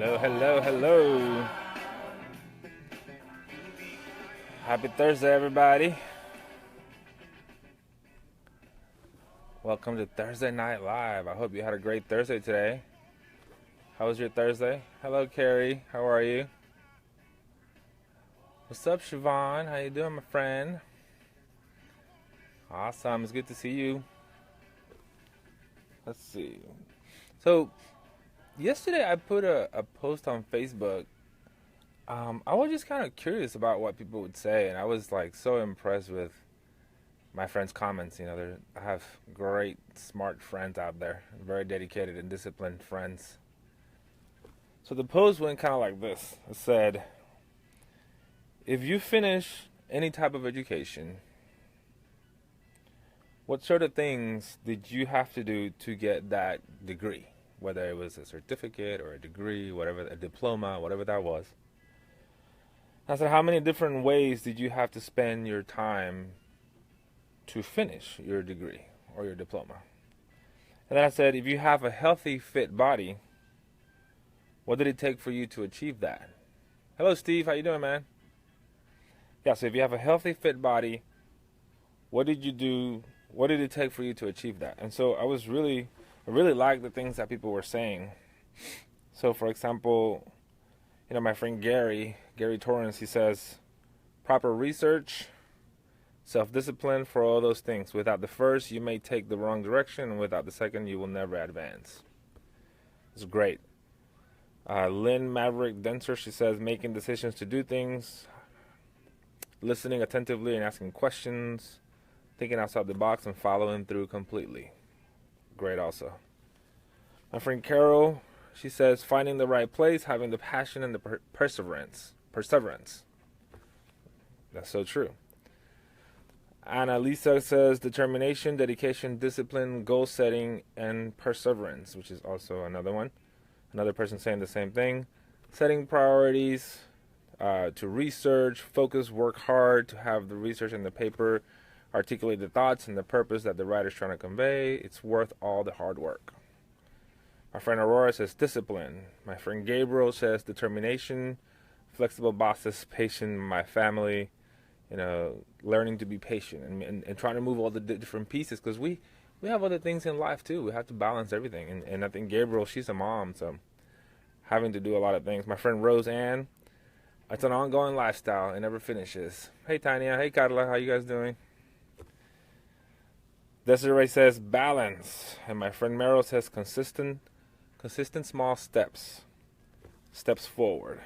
Hello, hello, hello. Happy Thursday, everybody. Welcome to Thursday Night Live. I hope you had a great Thursday today. How was your Thursday? Hello, Carrie. How are you? What's up, Siobhan? How you doing, my friend? Awesome. It's good to see you. Let's see. So, yesterday I put a post on Facebook. I was just kind of curious about what people would say, and I was like so impressed with my friends' comments. I have great, smart friends out there, very dedicated and disciplined friends. So the post went kind of like this. It said, if you finish any type of education, what sort of things did you have to do to get that degree? Whether it was a certificate or a degree, whatever, a diploma, whatever that was. I said, how many different ways did you have to spend your time to finish your degree or your diploma? And then I said, if you have a healthy, fit body, what did it take for you to achieve that? Hello, Steve. How you doing, man? Yeah, so if you have a healthy, fit body, what did you do? What did it take for you to achieve that? And so I really liked the things that people were saying. So, for example, my friend Gary Torrance, he says, proper research, self-discipline for all those things. Without the first, you may take the wrong direction, and without the second, you will never advance. It's great. Lynn Maverick Denser, she says, making decisions to do things, listening attentively and asking questions, thinking outside the box, and following through completely. Great also. My friend Carol, she says, finding the right place, having the passion and the perseverance. That's so true. Anna Lisa says, determination, dedication, discipline, goal setting, and perseverance, which is also another one. Another person saying the same thing. Setting priorities, to research, focus, work hard, to have the research and the paper, articulate the thoughts and the purpose that the writer's trying to convey. It's worth all the hard work. My friend Aurora says discipline. My friend Gabriel says determination, flexible bosses, patient, my family, learning to be patient and trying to move all the different pieces, because we have other things in life too. We have to balance everything. And I think Gabriel, she's a mom, so having to do a lot of things. My friend Rose Ann, it's an ongoing lifestyle. It never finishes. Hey, Tanya. Hey, Carla. How you guys doing? Desiree says balance. And my friend Meryl says consistent small steps forward.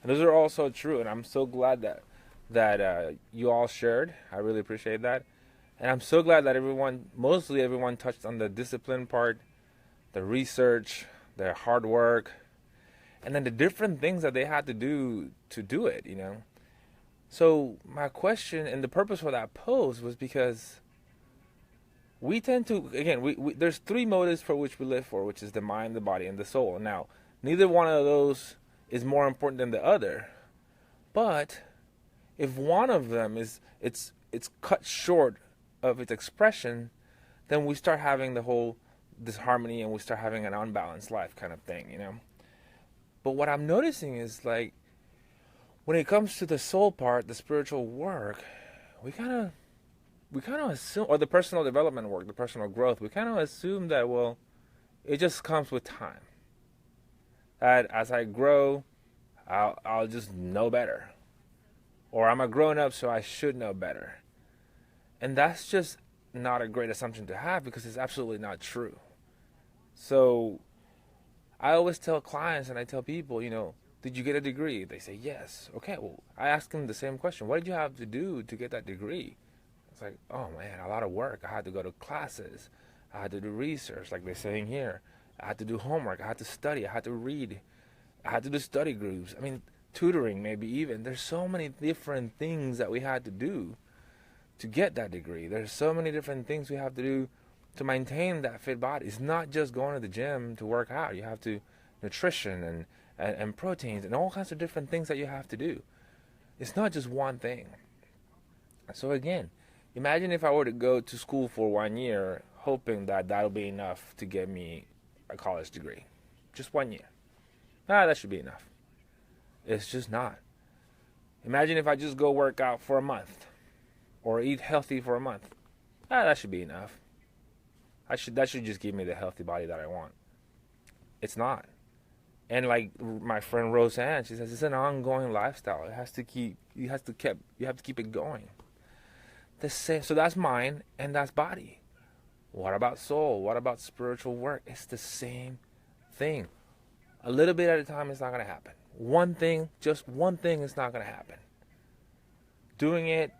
And those are also true. And I'm so glad that you all shared. I really appreciate that. And I'm so glad that mostly everyone touched on the discipline part, the research, the hard work, and then the different things that they had to do it, So my question and the purpose for that post was because we tend to, again, there's three motives for which we live for, which is the mind, the body, and the soul. Now, neither one of those is more important than the other. But if one of them it's cut short of its expression, then we start having disharmony and we start having an unbalanced life kind of thing, But what I'm noticing is, like, when it comes to the soul part, the spiritual work, we kind of assume, or the personal development work, the personal growth, we kind of assume that, well, it just comes with time. That as I grow, I'll just know better. Or I'm a grown up, so I should know better. And that's just not a great assumption to have, because it's absolutely not true. So I always tell clients and I tell people, did you get a degree? They say yes. Okay, well, I ask them the same question. What did you have to do to get that degree? It's like, oh man, a lot of work. I had to go to classes. I had to do research, like they're saying here. I had to do homework. I had to study. I had to read. I had to do study groups. I mean, tutoring maybe even. There's so many different things that we had to do to get that degree. There's so many different things we have to do to maintain that fit body. It's not just going to the gym to work out. You have to nutrition and proteins and all kinds of different things that you have to do. It's not just one thing. So again, imagine if I were to go to school for 1 year hoping that that'll be enough to get me a college degree. Just 1 year. That should be enough. It's just not. Imagine if I just go work out for a month or eat healthy for a month. That should be enough. That should just give me the healthy body that I want. It's not. And like my friend Roseanne, she says it's an ongoing lifestyle. You have to keep it going. The same. So that's mind and that's body. What about soul? What about spiritual work? It's the same thing. A little bit at a time, it's not going to happen. Just one thing is not going to happen. Doing it,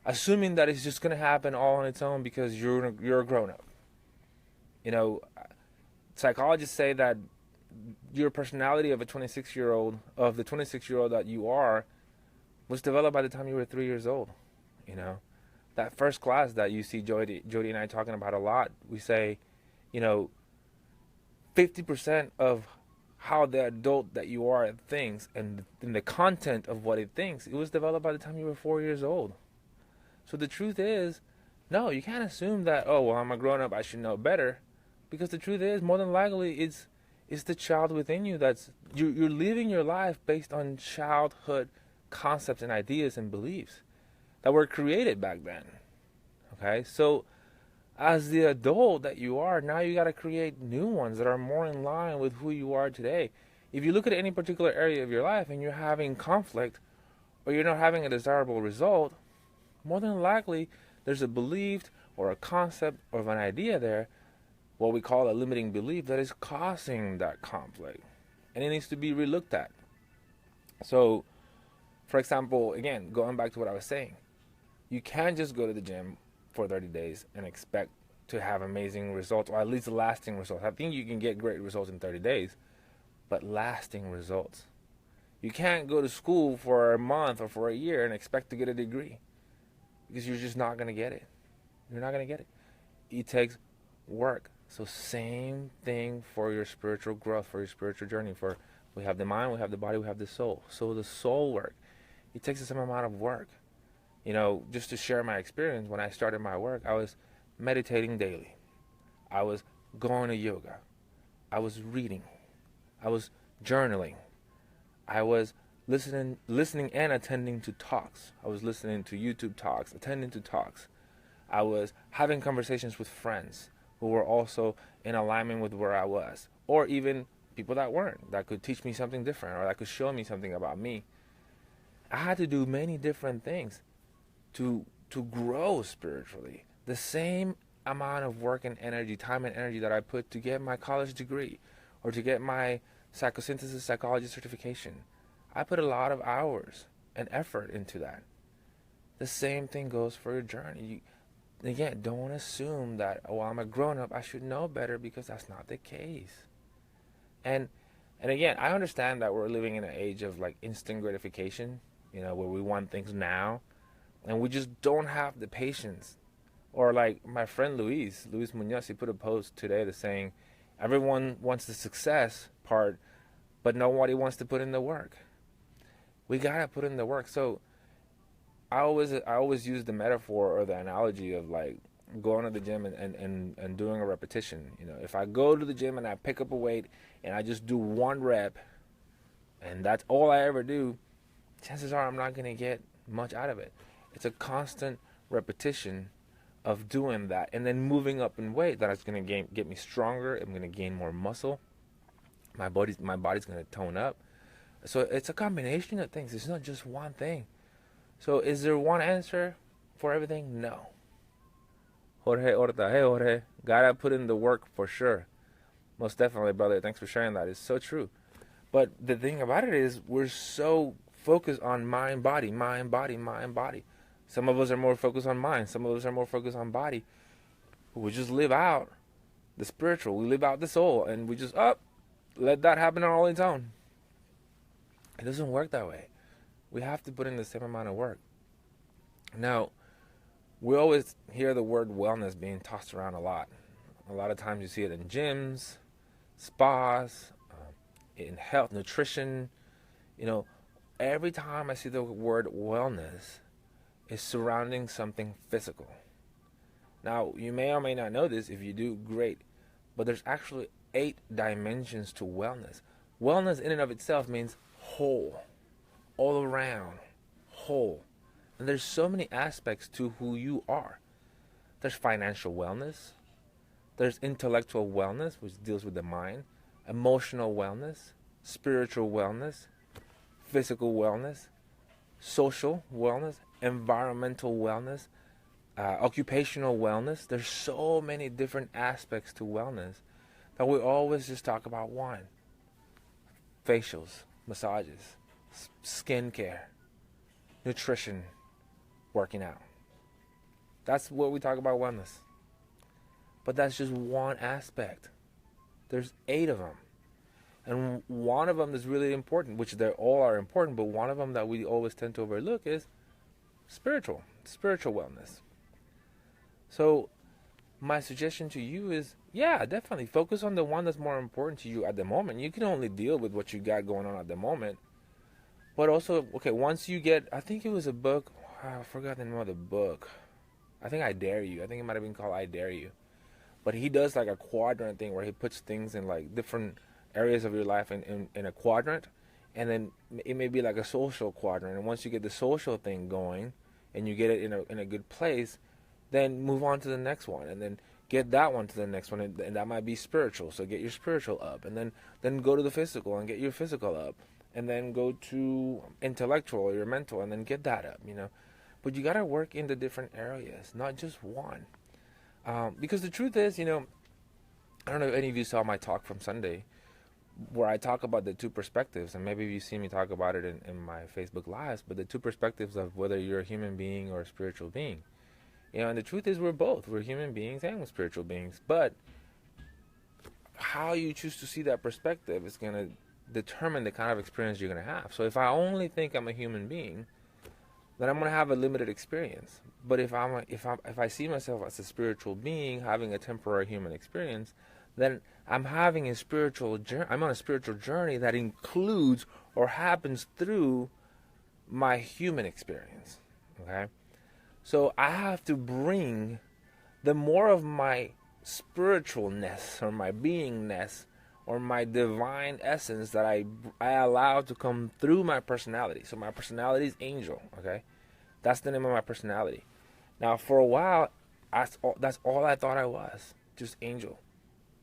assuming that it's just going to happen all on its own because you're a grown-up. Psychologists say that your personality of the 26-year-old that you are, was developed by the time you were 3 years old. That first class that you see Jody and I talking about a lot, we say, 50% of how the adult that you are thinks and the content of what it thinks, it was developed by the time you were 4 years old. So the truth is, no, you can't assume that, oh, well, I'm a grown-up, I should know better. Because the truth is, more than likely, it's the child within you you're living your life based on childhood concepts and ideas and beliefs that were created back then. Okay, so as the adult that you are, now you got to create new ones that are more in line with who you are today. If you look at any particular area of your life and you're having conflict or you're not having a desirable result, more than likely there's a belief or a concept or an idea there, what we call a limiting belief, that is causing that conflict. And it needs to be relooked at. So, for example, again, going back to what I was saying, you can't just go to the gym for 30 days and expect to have amazing results, or at least lasting results. I think you can get great results in 30 days, but lasting results. You can't go to school for a month or for a year and expect to get a degree, because you're just not going to get it. You're not going to get it. It takes work. So same thing for your spiritual growth, for your spiritual journey. We have the mind, we have the body, we have the soul. So the soul work, it takes the same amount of work. Just to share my experience, when I started my work, I was meditating daily. I was going to yoga. I was reading. I was journaling. I was listening and attending to talks. I was listening to YouTube talks, attending to talks. I was having conversations with friends who were also in alignment with where I was, or even people that weren't, that could teach me something different, or that could show me something about me. I had to do many different things to grow spiritually. The same amount of work and energy, time and energy that I put to get my college degree or to get my psychosynthesis psychology certification, I put a lot of hours and effort into that. The same thing goes for your journey. Again, don't assume that, oh, I'm a grown-up, I should know better, because that's not the case. And again, I understand that we're living in an age of like instant gratification, where we want things now, and we just don't have the patience. Or like my friend Luis Munoz, he put a post today that's saying, everyone wants the success part, but nobody wants to put in the work. We gotta put in the work. So I always use the metaphor or the analogy of like going to the gym and doing a repetition. If I go to the gym and I pick up a weight and I just do one rep, and that's all I ever do, chances are I'm not going to get much out of it. It's a constant repetition of doing that and then moving up in weight that is going to get me stronger. I'm going to gain more muscle. My body's going to tone up. So it's a combination of things. It's not just one thing. So is there one answer for everything? No. Jorge Horta, hey Jorge, gotta put in the work for sure. Most definitely, brother. Thanks for sharing that. It's so true. But the thing about it is, we're so focused on mind, body, mind, body, mind, body. Some of us are more focused on mind. Some of us are more focused on body. We just live out the spiritual. We live out the soul. And we just, let that happen on all its own. It doesn't work that way. We have to put in the same amount of work. Now, we always hear the word wellness being tossed around a lot. A lot of times you see it in gyms, spas, in health, nutrition. Every time I see the word wellness, it's surrounding something physical. Now, you may or may not know this. If you do, great. But there's actually 8 dimensions to wellness. Wellness in and of itself means whole, all around, whole. And there's so many aspects to who you are. There's financial wellness. There's intellectual wellness, which deals with the mind. Emotional wellness. Spiritual wellness. Physical wellness. Social wellness. Environmental wellness. Occupational wellness. There's so many different aspects to wellness that we always just talk about one. Facials, massages, skincare, nutrition, working out. That's what we talk about wellness. But that's just one aspect. There's 8 of them. And one of them is really important, which they all are important, but one of them that we always tend to overlook is spiritual wellness. So my suggestion to you is, yeah, definitely focus on the one that's more important to you at the moment. You can only deal with what you got going on at the moment. But also, okay, once you get, I think it was a book, I forgot the name of the book. I think I Dare You. I think it might have been called I Dare You. But he does like a quadrant thing where he puts things in like different areas of your life in a quadrant. And then it may be like a social quadrant. And once you get the social thing going and you get it in a good place, then move on to the next one. And then get that one to the next one. And that might be spiritual. So get your spiritual up. And then go to the physical and get your physical up. And then go to intellectual or your mental and then get that up, But you got to work in the different areas, not just one. Because the truth is, I don't know if any of you saw my talk from Sunday where I talk about the 2 perspectives, and maybe you've seen me talk about it in my Facebook Lives, but the 2 perspectives of whether you're a human being or a spiritual being. And the truth is we're both. We're human beings and we're spiritual beings. But how you choose to see that perspective is going to determine the kind of experience you're going to have. So if I only think I'm a human being, then I'm going to have a limited experience. But if I see myself as a spiritual being having a temporary human experience, then I'm having a spiritual journey. I'm on a spiritual journey that includes or happens through my human experience. Okay, so I have to bring the more of my spiritualness or my beingness or my divine essence that I allow to come through my personality. So my personality is angel, okay? That's the name of my personality. Now, for a while, that's all I thought I was, just angel.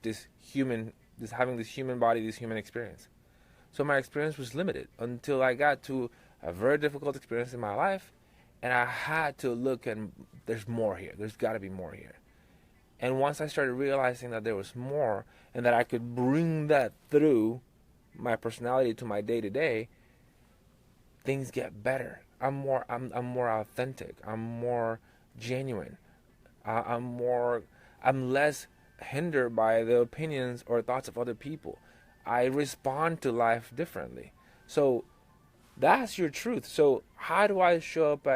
This human, this having this human body, this human experience. So my experience was limited until I got to a very difficult experience in my life, and I had to look and there's more here. There's got to be more here. And once I started realizing that there was more and that I could bring that through my personality to my day-to-day, things get better. I'm more authentic. I'm more genuine. I'm less hindered by the opinions or thoughts of other people. I respond to life differently. So that's your truth. So how do I show up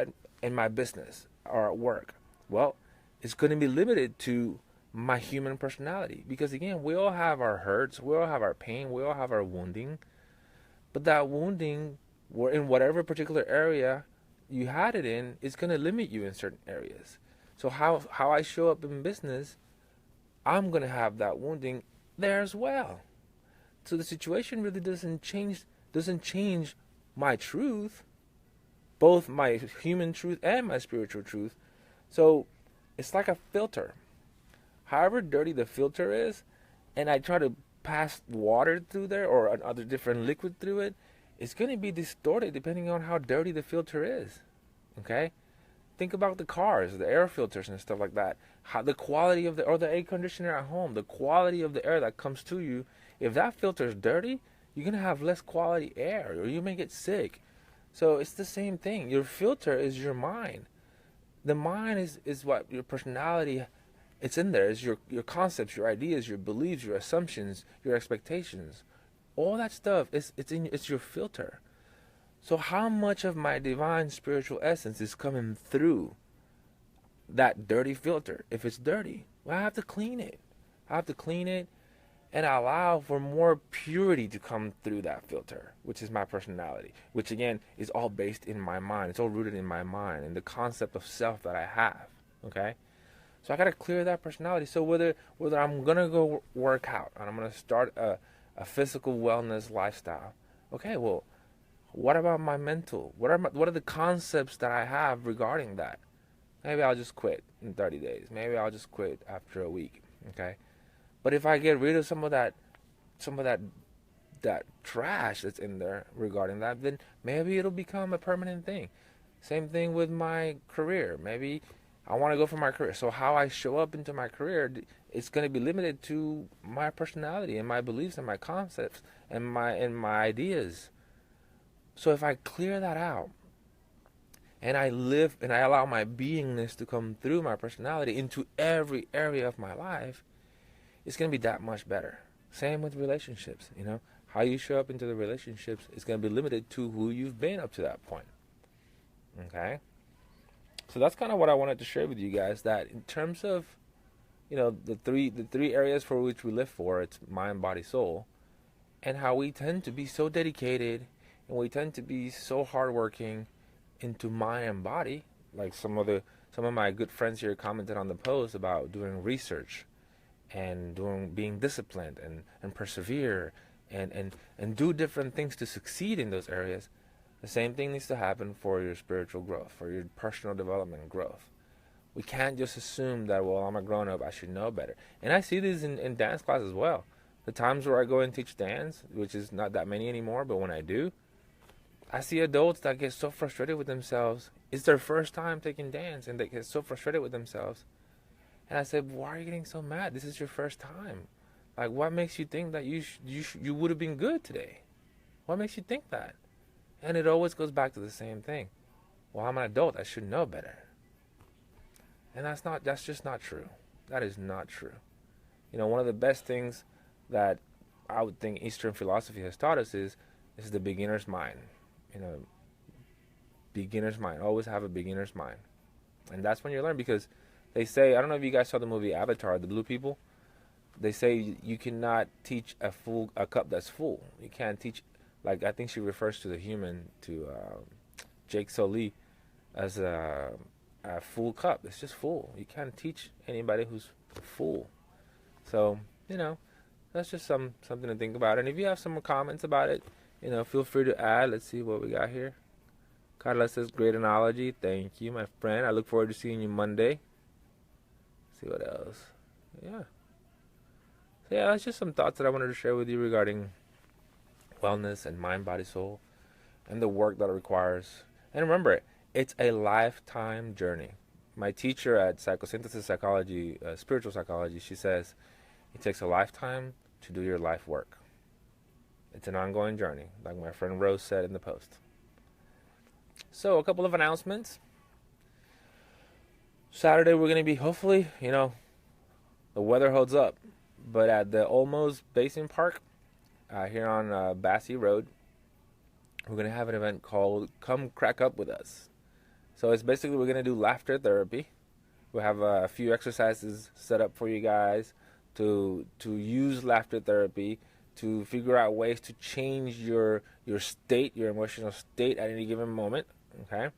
in my business or at work? Well, it's going to be limited to my human personality. Because again, we all have our hurts, we all have our pain, we all have our wounding. But that wounding, in whatever particular area you had it in, is going to limit you in certain areas. So how I show up in business, I'm going to have that wounding there as well. So the situation really doesn't change my truth, both my human truth and my spiritual truth. So it's like a filter. However dirty the filter is, and I try to pass water through there or another different liquid through it, it's going to be distorted depending on how dirty the filter is. Okay? Think about the cars, the air filters and stuff like that. How the quality of the air conditioner at home, the quality of the air that comes to you, if that filter is dirty, you're going to have less quality air or you may get sick. So it's the same thing. Your filter is your mind. The mind is what your personality, it's in there. It's your concepts, your ideas, your beliefs, your assumptions, your expectations. All that stuff, it's your filter. So how much of my divine spiritual essence is coming through that dirty filter? If it's dirty, well, I have to clean it. I have to clean it and allow for more purity to come through that filter, which is my personality, which again is all based in my mind. It's all rooted in my mind and the concept of self that I have. Okay? So I got to clear that personality. So whether I'm going to go work out and I'm going to start a a physical wellness lifestyle. Okay, well, what about my mental? What are the concepts that I have regarding that? Maybe I'll just quit in 30 days. Maybe I'll just quit after a week. Okay, but if I get rid of some of that trash that's in there regarding that, then maybe it'll become a permanent thing. Same thing with my career. Maybe I want to go for my career. So how I show up into my career, it's going to be limited to my personality and my beliefs and my concepts and my ideas. So if I clear that out and I live and I allow my beingness to come through my personality into every area of my life, it's going to be that much better. Same with relationships, How you show up into the relationships is going to be limited to who you've been up to that point. Okay? So that's kind of what I wanted to share with you guys, that in terms of, the three areas for which we live for, it's mind, body, soul, and how we tend to be so dedicated and we tend to be so hardworking into mind and body. Like some of my good friends here commented on the post about doing research and being disciplined and persevere and do different things to succeed in those areas. The same thing needs to happen for your spiritual growth, for your personal development and growth. We can't just assume that, well, I'm a grown-up, I should know better. And I see this in dance class as well. The times where I go and teach dance, which is not that many anymore, but when I do, I see adults that get so frustrated with themselves. It's their first time taking dance, and they get so frustrated with themselves. And I said, why are you getting so mad? This is your first time. Like, what makes you think that you would have been good today? What makes you think that? And it always goes back to the same thing. Well, I'm an adult. I should know better. And that's just not true. That is not true. One of the best things that I would think Eastern philosophy has taught us is the beginner's mind. Beginner's mind. Always have a beginner's mind. And that's when you learn, because they say, I don't know if you guys saw the movie Avatar, the blue people. They say you cannot teach a cup that's full. You can't teach, like, I think she refers to the human, to Jake Sully, as a full cup. It's just full. You can't teach anybody who's full. So, that's just something to think about. And if you have some more comments about it, feel free to add. Let's see what we got here. Carla says, great analogy. Thank you, my friend. I look forward to seeing you Monday. Let's see what else. Yeah. So yeah, that's just some thoughts that I wanted to share with you regarding wellness and mind, body, soul, and the work that it requires. And remember, it's a lifetime journey. My teacher at psychosynthesis psychology, spiritual psychology, she says it takes a lifetime to do your life work. It's an ongoing journey, like my friend Rose said in the post. So a couple of announcements. Saturday we're going to be, hopefully, the weather holds up, but at the Olmos Basin Park here on Bassey Road, we're going to have an event called Come Crack Up With Us. So it's basically, we're going to do laughter therapy. We'll have a few exercises set up for you guys to use laughter therapy to figure out ways to change your state, your emotional state at any given moment. Okay?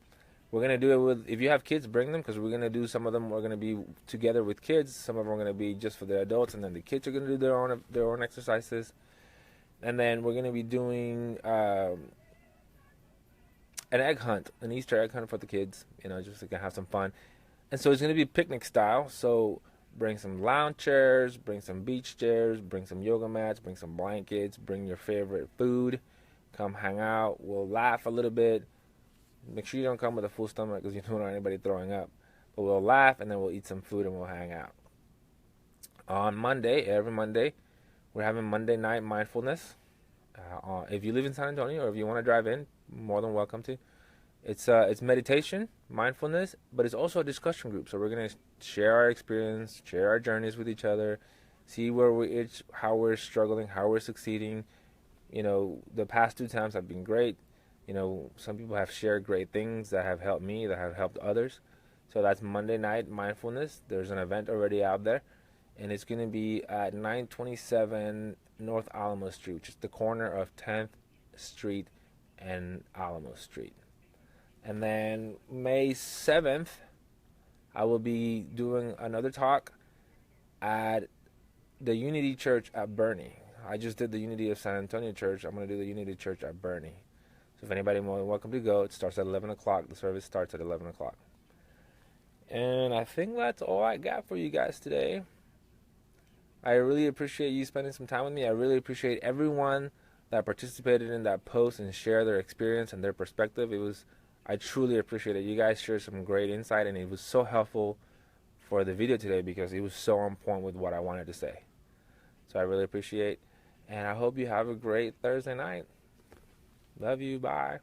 We're going to do it with, if you have kids, bring them, because we're going to do some of them, we're going to be together with kids. Some of them are going to be just for the adults, and then the kids are going to do their own exercises. And then we're going to be doing an egg hunt, an Easter egg hunt for the kids, just so they can have some fun. And so it's going to be picnic style. So bring some lounge chairs, bring some beach chairs, bring some yoga mats, bring some blankets, bring your favorite food. Come hang out. We'll laugh a little bit. Make sure you don't come with a full stomach, because you don't want anybody throwing up. But we'll laugh, and then we'll eat some food, and we'll hang out. On Monday, every Monday, we're having Monday night mindfulness. If you live in San Antonio, or if you want to drive in, more than welcome to. It's meditation, mindfulness, but it's also a discussion group. So we're going to share our experience, share our journeys with each other, see how we're struggling, how we're succeeding. The past 2 times have been great. Some people have shared great things that have helped me, that have helped others. So that's Monday night mindfulness. There's an event already out there, and it's going to be at 927 North Alamo Street, which is the corner of 10th Street and Alamo Street. And then May 7th, I will be doing another talk at the Unity Church at Bernie. I just did the Unity of San Antonio Church. I'm going to do the Unity Church at Bernie. So if anybody more than welcome to go, it starts at 11 o'clock. The service starts at 11 o'clock. And I think that's all I got for you guys today. I really appreciate you spending some time with me. I really appreciate everyone that participated in that post and shared their experience and their perspective. I truly appreciate it. You guys shared some great insight, and it was so helpful for the video today because it was so on point with what I wanted to say. So I really appreciate, and I hope you have a great Thursday night. Love you. Bye.